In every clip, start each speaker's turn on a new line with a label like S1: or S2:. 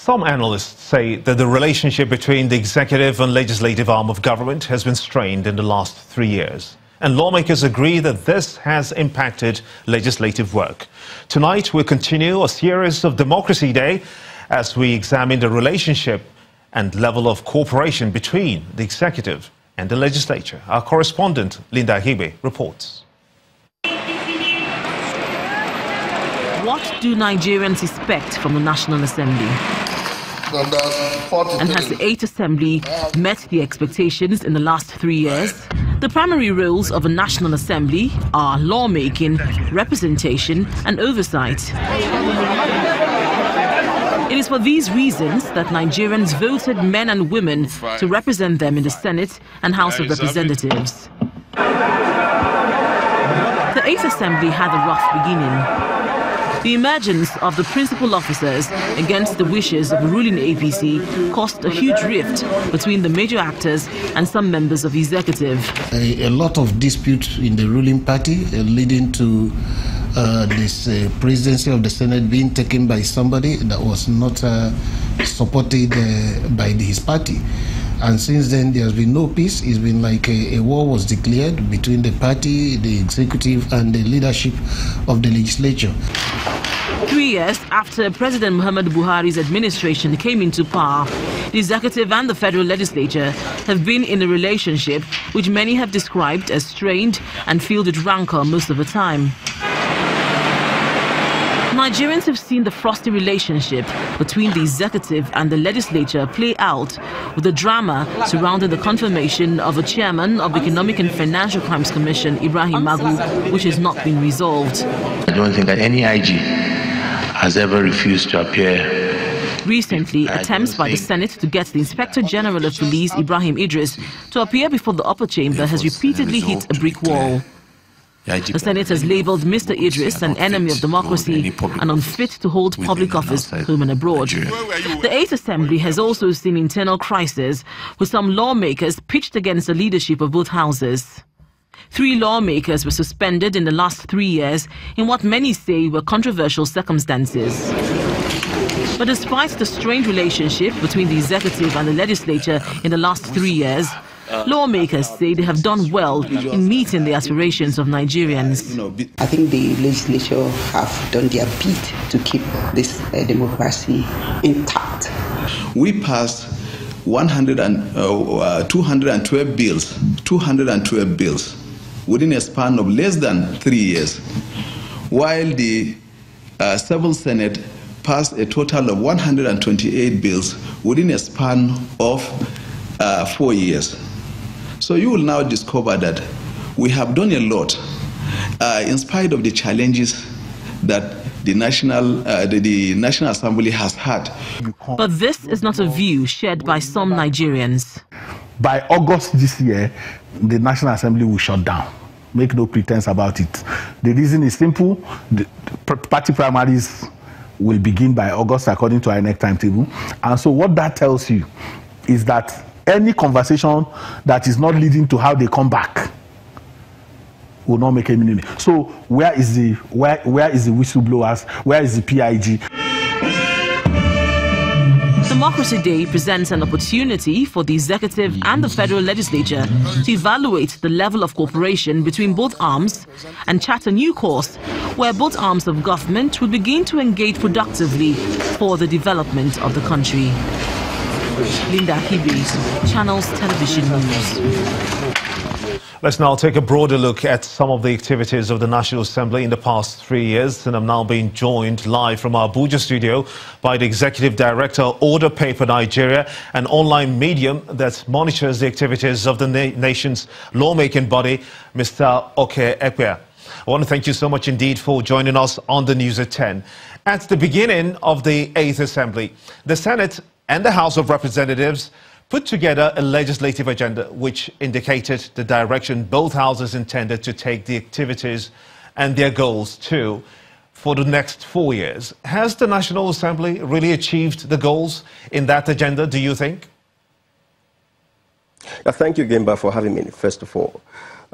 S1: Some analysts say that the relationship between the executive and legislative arm of government has been strained in the last 3 years. And lawmakers agree that this has impacted legislative work. Tonight, we'll continue a series of Democracy Day as we examine the relationship and level of cooperation between the executive and the legislature. Our correspondent, Linda Hibe, reports.
S2: What do Nigerians expect from the National Assembly? And has the 8th Assembly met the expectations in the last 3 years? The primary roles of a National Assembly are lawmaking, representation and oversight. It is for these reasons that Nigerians voted men and women to represent them in the Senate and House of Representatives. The 8th Assembly had a rough beginning. The emergence of the principal officers against the wishes of the ruling APC caused a huge rift between the major actors and some members of the executive.
S3: A lot of disputes in the ruling party leading to this presidency of the Senate being taken by somebody that was not supported by his party. And since then, there's been no peace. It's been like a war was declared between the party, the executive, and the leadership of the legislature.
S2: 3 years after President Muhammadu Buhari's administration came into power, the executive and the federal legislature have been in a relationship which many have described as strained and filled with rancor most of the time. Nigerians have seen the frosty relationship between the executive and the legislature play out, with the drama surrounding the confirmation of a chairman of the Economic and Financial Crimes Commission, Ibrahim Magu, which has not been resolved.
S4: I don't think that any IG has ever refused to appear.
S2: Recently, attempts by the Senate to get the Inspector General of Police, Ibrahim Idris, to appear before the upper chamber has repeatedly hit a brick wall. The Senate has labelled Mr. Idris an enemy of democracy and unfit to hold public office home and abroad. The 8th Assembly has also seen internal crisis, with some lawmakers pitched against the leadership of both houses. 3 lawmakers were suspended in the last 3 years in what many say were controversial circumstances. But despite the strained relationship between the executive and the legislature in the last 3 years, lawmakers say they have done well in meeting the aspirations of Nigerians.
S5: I think the legislature have done their bit to keep this democracy intact.
S6: We passed 212 bills within a span of less than 3 years, while the Civil Senate passed a total of 128 bills within a span of 4 years. So you will now discover that we have done a lot in spite of the challenges that the National Assembly has had.
S2: But this is not a view shared by some Nigerians.
S7: By August this year, the National Assembly will shut down. Make no pretense about it. The reason is simple. The party primaries will begin by August according to our INEC timetable. And so what that tells you is that any conversation that is not leading to how they come back will not make any meaning. So where is the whistleblowers? Where is the PIG?
S2: Democracy Day presents an opportunity for the executive and the federal legislature to evaluate the level of cooperation between both arms and chart a new course where both arms of government will begin to engage productively for the development of the country. Linda Hibe, Channels Television News.
S1: Let's now take a broader look at some of the activities of the National Assembly in the past 3 years. And I'm now being joined live from our Abuja studio by the Executive Director, Order Paper Nigeria, an online medium that monitors the activities of the nation's lawmaking body, Mr. Oke Ekpe. I want to thank you so much indeed for joining us on the News at 10. At the beginning of the 8th Assembly, the Senate and the House of Representatives put together a legislative agenda which indicated the direction both houses intended to take the activities and their goals to for the next 4 years. Has the National Assembly really achieved the goals in that agenda, do you think?
S8: Thank you, Gemba, for having me, first of all.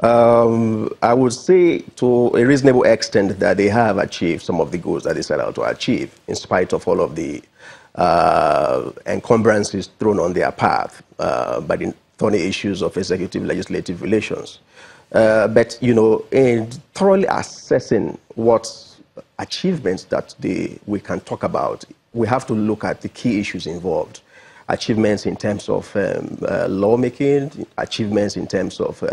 S8: I would say to a reasonable extent that they have achieved some of the goals that they set out to achieve, in spite of all of the encumbrances thrown on their path by the thorny issues of executive-legislative relations. But, in thoroughly assessing what achievements that we can talk about, we have to look at the key issues involved. Achievements in terms of lawmaking, achievements in terms of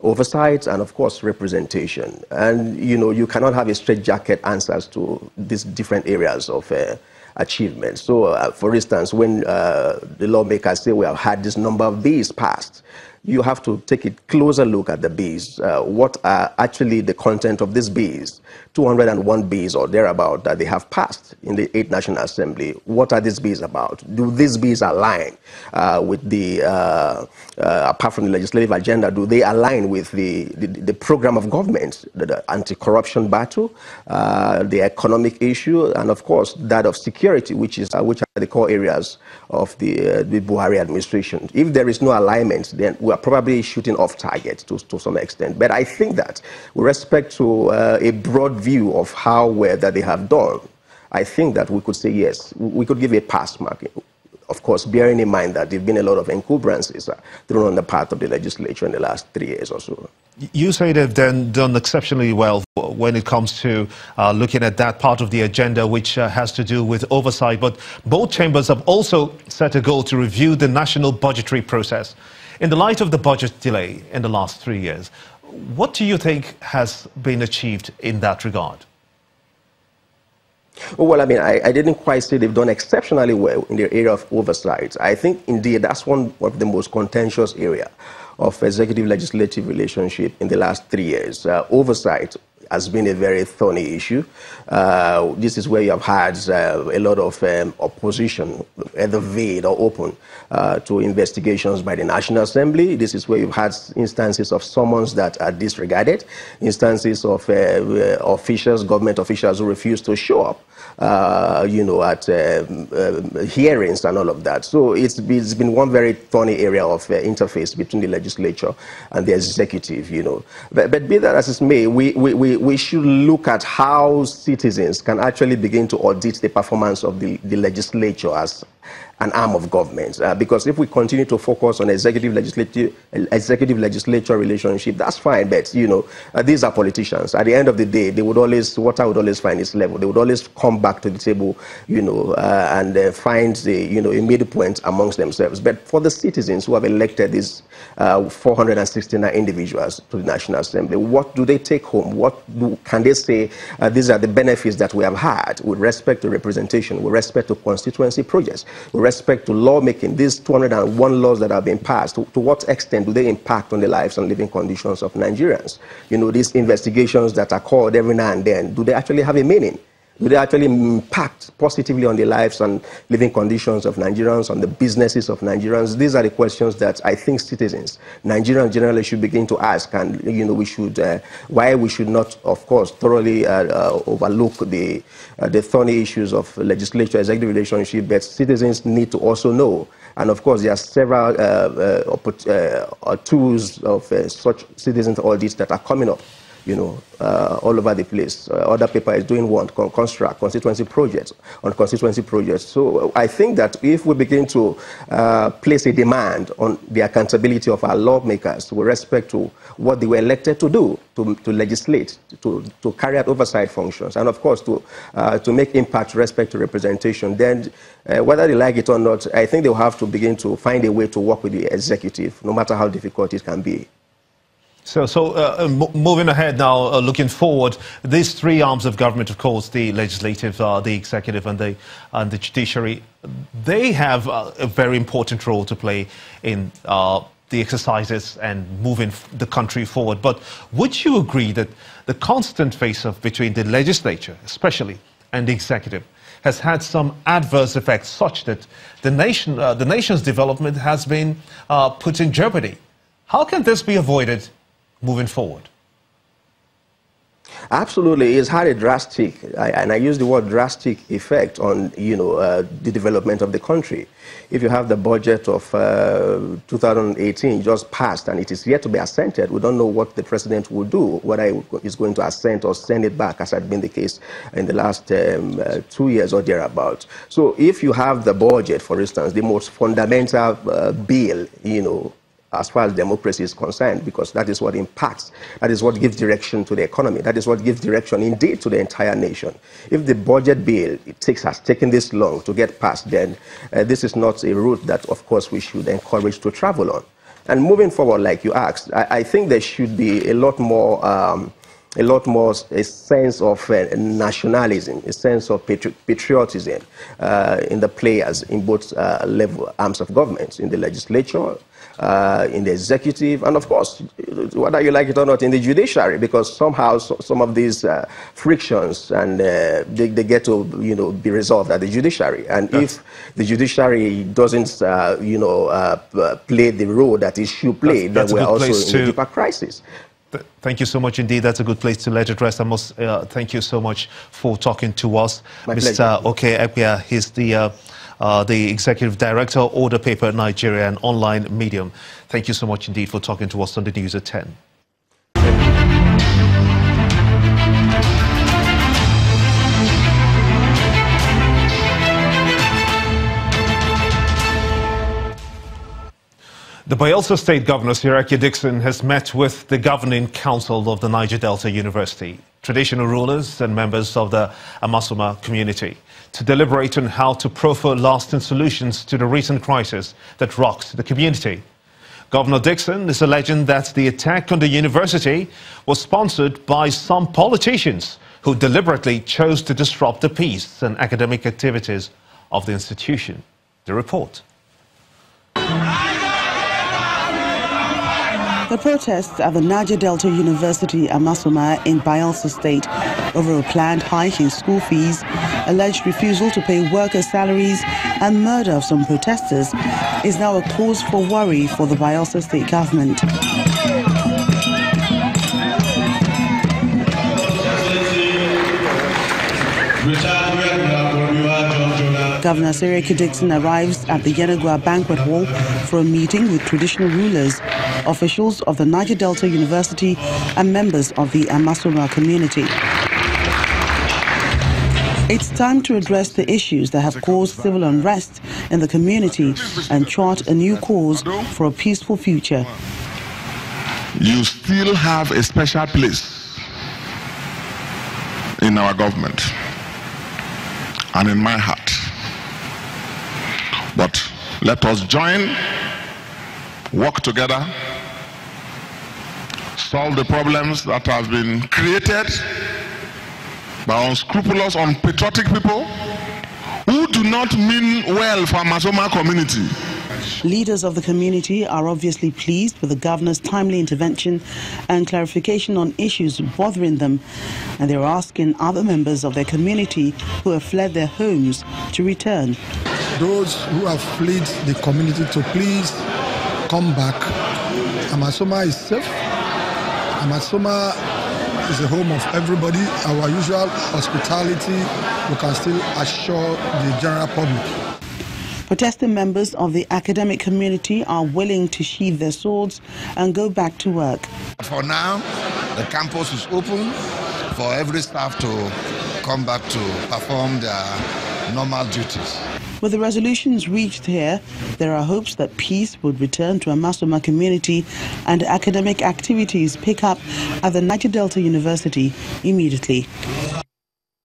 S8: oversight, and of course representation. And you cannot have a straitjacket answers to these different areas of achievements. So for instance, when the lawmakers say we have had this number of bills passed, you have to take a closer look at the bills. What are actually the content of these bills? 201 bills or thereabout that they have passed in the 8th National Assembly. What are these bills about? Do these bills align with the, apart from the legislative agenda, do they align with the program of government, the anti-corruption battle, the economic issue, and of course that of security, which are the core areas of the Buhari administration? If there is no alignment, then we are probably shooting off target to some extent. But I think that with respect to a broad view of how well that they have done, I think that we could say yes, we could give a pass mark. Of course, bearing in mind that there have been a lot of encumbrances thrown on the path of the legislature in the last 3 years or so.
S1: You say they've done exceptionally well when it comes to looking at that part of the agenda which has to do with oversight, but both chambers have also set a goal to review the national budgetary process. In the light of the budget delay in the last 3 years, what do you think has been achieved in that regard?
S8: Well, I mean, I didn't quite say they've done exceptionally well in the area of oversight. I think, indeed, that's one of the most contentious area of executive-legislative relationship in the last 3 years. Oversight has been a very thorny issue. This is where you have had a lot of opposition, either veiled or open, to investigations by the National Assembly. This is where you've had instances of summons that are disregarded, instances of government officials who refuse to show up, at hearings and all of that. So it's been one very thorny area of interface between the legislature and the executive, But be that as it may, we should look at how citizens can actually begin to audit the performance of the legislature as an arm of government. Because if we continue to focus on executive-legislature relationship, that's fine, but, these are politicians. At the end of the day, water would always find its level. They would always come back to the table, and find a midpoint amongst themselves. But for the citizens who have elected these 469 individuals to the National Assembly, what do they take home? Can they say these are the benefits that we have had with respect to representation, with respect to constituency projects, with respect to lawmaking, these 201 laws that have been passed, to what extent do they impact on the lives and living conditions of Nigerians? These investigations that are called every now and then, do they actually have a meaning? Do they actually impact positively on the lives and living conditions of Nigerians, on the businesses of Nigerians? These are the questions that I think citizens, Nigerians generally, should begin to ask. And, why we should not, of course, thoroughly overlook the thorny issues of legislature, executive relationship, but citizens need to also know. And, of course, there are several tools of such citizens audits that are coming up. All over the place. Other paper is doing one, construct constituency projects on constituency projects. So I think that if we begin to place a demand on the accountability of our lawmakers with respect to what they were elected to do, to legislate, to carry out oversight functions, and of course to make impact with respect to representation, then whether they like it or not, I think they'll have to begin to find a way to work with the executive, no matter how difficult it can be.
S1: So moving ahead now, looking forward, these three arms of government, of course, the legislative, the executive, and the judiciary, they have a very important role to play in the exercises and moving the country forward. But would you agree that the constant face-off between the legislature, especially, and the executive has had some adverse effects such that the nation's development has been put in jeopardy? How can this be avoided moving forward?
S8: Absolutely, it's had a drastic, and I use the word drastic effect on, the development of the country. If you have the budget of 2018 just passed and it is yet to be assented, we don't know what the president will do, whether he's going to assent or send it back, as had been the case in the last 2 years or thereabouts. So if you have the budget, for instance, the most fundamental bill, as far as democracy is concerned, because that is what impacts, that is what gives direction to the economy, that is what gives direction indeed to the entire nation. If the budget bill has taken this long to get passed, then this is not a route that, of course, we should encourage to travel on. And moving forward, like you asked, I think there should be a lot more a sense of nationalism, a sense of patriotism in the players in both arms of government, in the legislature, in the executive, and of course, whether you like it or not, in the judiciary, because somehow some of these frictions and they get to be resolved at the judiciary. And if the judiciary doesn't play the role that it should play, then we're also in a deeper crisis.
S1: Thank you so much indeed. That's a good place to let it rest. I must thank you so much for talking to us. Mr. Oke Ekpia, he's the Executive Director, Order Paper Nigeria, an online medium. Thank you so much indeed for talking to us on the news at 10. The Bayelsa State Governor, Siraki Dixon, has met with the Governing Council of the Niger Delta University, traditional rulers and members of the Amasoma community to deliberate on how to proffer lasting solutions to the recent crisis that rocks the community. Governor Dixon is alleging that the attack on the university was sponsored by some politicians who deliberately chose to disrupt the peace and academic activities of the institution. The report.
S9: The protests at the Niger Delta University Amasoma in Bayelsa State over a planned hike in school fees, alleged refusal to pay workers' salaries, and murder of some protesters is now a cause for worry for the Bayelsa State government. Governor Siraki Dixon arrives at the Yenagua Banquet Hall for a meeting with traditional rulers, officials of the Niger Delta University, and members of the Amasoma community. It's time to address the issues that have caused civil unrest in the community and chart a new course for a peaceful future.
S10: You still have a special place in our government and in my heart. But let us join, work together, solve the problems that have been created by unscrupulous, unpatriotic people who do not mean well for Amasoma community.
S9: Leaders of the community are obviously pleased with the governor's timely intervention and clarification on issues bothering them, and they're asking other members of their community who have fled their homes to return.
S11: Those who have fled the community to please come back. Amasoma is safe. Amasoma is the home of everybody. Our usual hospitality, we can still assure the general public.
S9: Protesting members of the academic community are willing to sheathe their swords and go back to work.
S12: For now, the campus is open for every staff to come back to perform their normal duties.
S9: With the resolutions reached here, there are hopes that peace would return to Amasoma community and academic activities pick up at the Niger Delta University immediately.